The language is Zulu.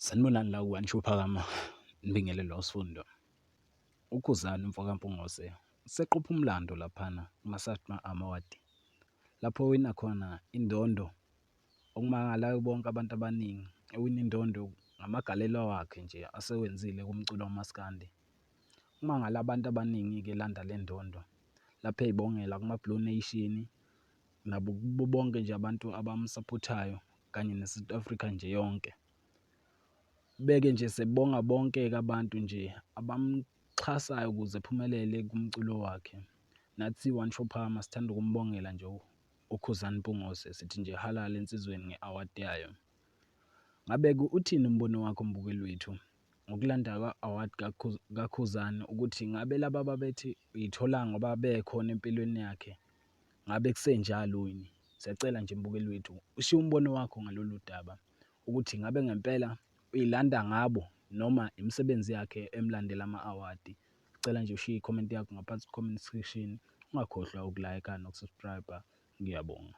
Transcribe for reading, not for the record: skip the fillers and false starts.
Sanibonani la ku-One Phakama, Nibingelelwa uSifundo. UKhuzani umfo kaMpungose seqopha umlando laphana kuma-SASMA Award, lapho owina khona indondo okumangalayo bonke abantu abaningi. Ewina indondo ngamagalelo wakhe nje asewenzile kumculo kamaskandi. Kumangala abantu abaningi-ke elanda le ndondo, lapho ey'bongela kuma-Blue Nation nabo kubo bonke nje abantu abamsaphothayo kanye ne-South Africa nje yonke. Beke nje sebonga bonke-ke abantu nje abamxhasayo ukuze ephumelele kumculo wakhe. Nathi One Phakama sithanda ukumbongela nje uKhuzani Mpungose, sithi nje halala ensizweni nge-award yayo. Ngabe-ke uthini umbono wakho mbukeli wethu ngokulanda kwa-award kaKhuzani, ukuthi ngabe laba ababethi uyitholanga ngoba bekhona empilweni yakhe, ngabe kusenjalo yini? Siyacela nje mbukeli wethu ushiye umbono wakho ngalolu daba, ukuthi ngabe ngempela uyilanda ngabo noma imisebenzi yakhe emlandela ama-awadi. Cela nje ushiye ikhomenti yakho ngaphansi kwi-comment section, ungakhohlwa ukulayika nokusubscribe-a. Ngiyabonga.